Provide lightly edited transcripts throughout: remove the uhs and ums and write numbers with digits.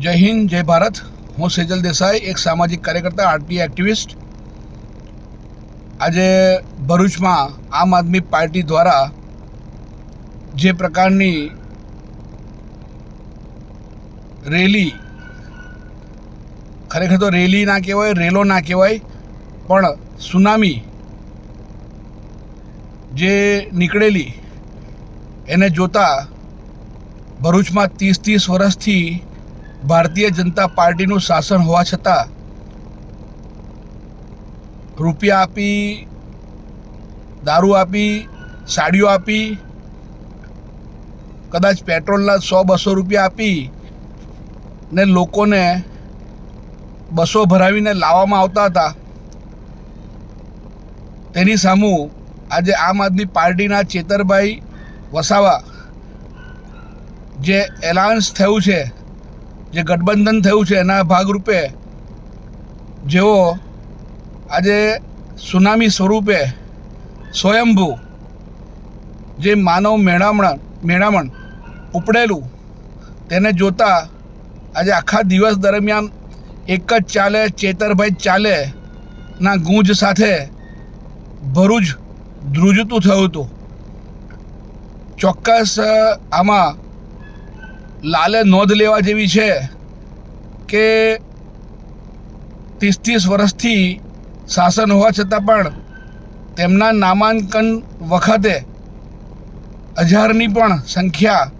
જય હિન્દ, જય ભારત। હું સેજલ દેસાઈ, એક સામાજિક કાર્યકર્તા, આરટીઆઈ એક્ટિવિસ્ટ। આજે ભરૂચમાં આમ આદમી પાર્ટી દ્વારા જે પ્રકારની રેલી, ખરેખર તો રેલી ના કહેવાય, રેલો ના કહેવાય, પણ સુનામી જે નીકળેલી એને જોતા ભરૂચમાં 30 વર્ષથી ભારતીય જનતા પાર્ટીનું શાસન હોવા છતાં રૂપિયા આપી, દારૂ આપી, સાડીઓ આપી, કદાચ પેટ્રોલના 100-200 રૂપિયા આપી ને લોકોને બસો ભરાવીને લાવવામાં આવતા હતા। તેની સામું આજે આમ આદમી પાર્ટીના ચેતરભાઈ વસાવા જે એલાયન્સ થયું છે, જે ગઠબંધન થયું છે, એના ભાગરૂપે જેઓ આજે સુનામી સ્વરૂપે સ્વયંભૂ જે માનવ મેળામણ ઉપડેલું તેને જોતા આજે આખા દિવસ દરમિયાન એક જ ચાલે, ચેતરભાઈ ચાલે ના ગૂંજ સાથે ભરૂચ ધ્રુજતું થયું હતું। ચોક્કસ આમાં લાલે નોંધ લેવા જેવી છે કે 30 વર્ષથી શાસન હોવા છતાં પણ તેમના નામાંકન વખતે 1000ની પણ સંખ્યા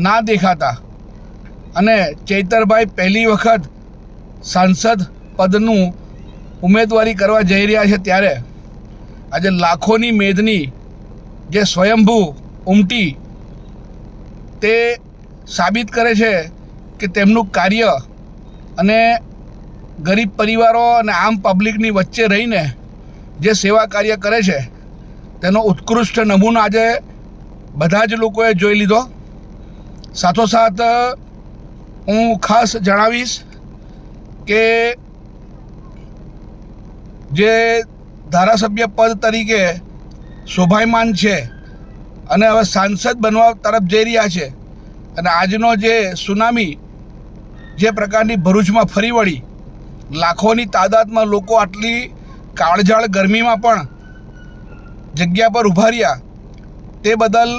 ના દેખાતા અને ચૈતરભાઈ પહેલી વખત સાંસદ પદનું ઉમેદવારી કરવા જઈ રહ્યા છે ત્યારે આજે લાખોની મેદની જે સ્વયંભૂ ઉમટી તે સાબિત કરે છે કે તેમનું કાર્ય અને ગરીબ પરિવારો અને આમ પબ્લિકની વચ્ચે રહીને જે સેવા કાર્ય કરે છે તેનો ઉત્કૃષ્ટ નમૂનો આજે બધા જ લોકોએ જોઈ લીધો। સાથોસાથ હું ખાસ જણાવીશ કે જે ધારાસભ્ય પદ તરીકે શોભાયમાન છે અને હવે સાંસદ બનવા તરફ જઈ રહ્યા છે અને આજનો જે સુનામી જે પ્રકારની ભરૂચમાં ફરી વળી, લાખોની તાદાદમાં લોકો આટલી કાળઝાળ ગરમીમાં પણ જગ્યા પર ઊભા રહ્યા, તે બદલ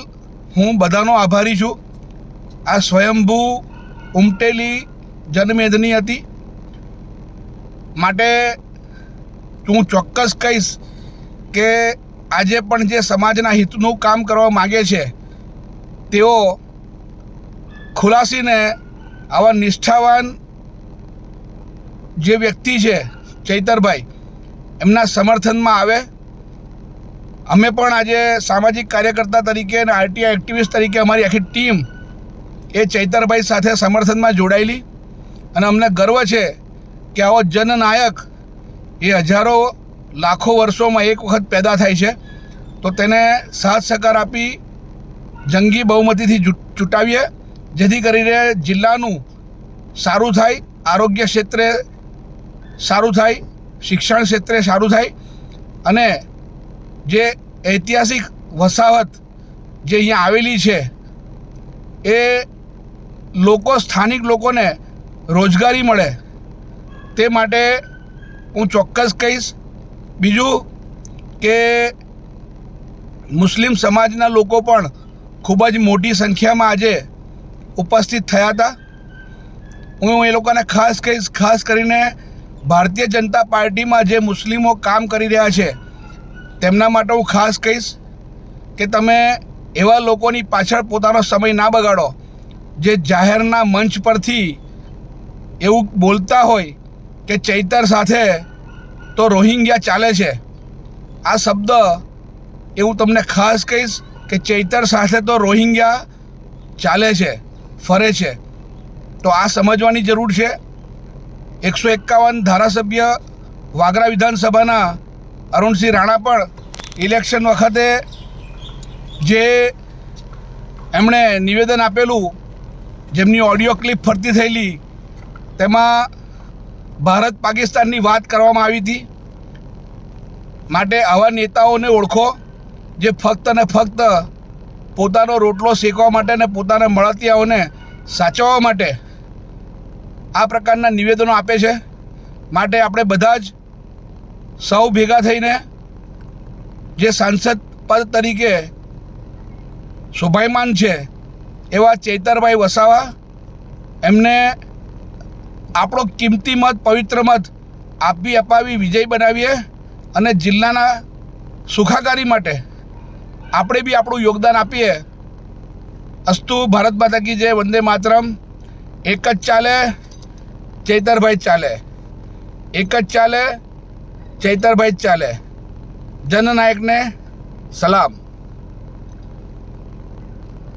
હું બધાનો આભારી છું। આ સ્વયંભૂ ઉમટેલી જનમેદની હતી, માટે હું ચોક્કસ કહીશ કે આજે પણ જે સમાજના હિતનું કામ કરવા માગે છે તેઓ ખુલાસીને આવા નિષ્ઠાવાન જે વ્યક્તિ છે ચૈતરભાઈ એમના સમર્થનમાં આવે। અમે પણ આજે સામાજિક કાર્યકર્તા તરીકે અને આરટીઆઈ એક્ટિવિસ્ટ તરીકે અમારી આખી ટીમ એ ચૈતરભાઈ સાથે સમર્થનમાં જોડાયેલી અને અમને ગર્વ છે કે આવો જનનાયક એ હજારો લાખો વર્ષોમાં એક વખત પેદા થાય છે, તો તેને સાથ સહકાર આપી જંગી બહુમતીથી ચૂંટાવીએ, જેથી કરીને જિલ્લાનું સારું થાય, આરોગ્ય ક્ષેત્રે સારું થાય, શિક્ષણ ક્ષેત્રે સારું થાય અને જે ઐતિહાસિક વસાહત જે અહીંયા આવેલી છે એ સ્થાનિક લોકોને રોજગારી મળે તે માટે હું ચોક્કસ કહીશ। બીજું કે મુસ્લિમ સમાજના લોકો પણ ખૂબ જ મોટી સંખ્યામાં આજે ઉપસ્થિત થયા હતા। હું એ લોકોને ખાસ કહીશ, ખાસ કરીને ભારતીય જનતા પાર્ટીમાં જે મુસ્લિમો કામ કરી રહ્યા છે તેમના માટે હું ખાસ કહીશ કે તમે એવા લોકોની પાછળ પોતાનો સમય ના બગાડો જે જાહેરના મંચ પરથી એવું બોલતા હોય કે ચૈતર સાથે તો રોહિંગ્યા ચાલે છે। આ શબ્દ એવું તમને ખાસ કહીશ કે ચૈતર સાથે તો રોહિંગ્યા ચાલે છે, ફરે છે, તો આ સમજવાની જરૂર છે। 151 ધારાસભ્ય વાગરા વિધાનસભાના અરુણસિંહ રાણા પણ ઇલેક્શન વખતે જે એમણે નિવેદન આપેલું, જેમની ઓડિયો ક્લિપ ફરતી થયેલી, તેમાં ભારત પાકિસ્તાનની વાત કરવામાં આવી હતી। માટે આવા નેતાઓને ઓળખો જે ફક્ત ને ફક્ત પોતાનો રોટલો શેકવા માટે અને પોતાના મળતિયાઓને સાચવવા માટે આ પ્રકારના નિવેદનો આપે છે. માટે આપણે બધા જ સૌ ભેગા થઈને જે સાંસદ પદ તરીકે શોભાયમાન છે એવા ચૈતરભાઈ વસાવા એમને આપણો કિંમતી મત, પવિત્ર મત અપાવી વિજય બનાવીએ અને જિલ્લાના સુખાકારી માટે આપણે બી આપણું યોગદાન આપીએ. અસ્તુ. ભારત માતા કી જય. વંદે માતરમ. એક જ ચાલે, ચૈતરભાઈ ચાલે. એક જ ચાલે, ચૈતરભાઈ ચાલે. જનનાયકને સલામ.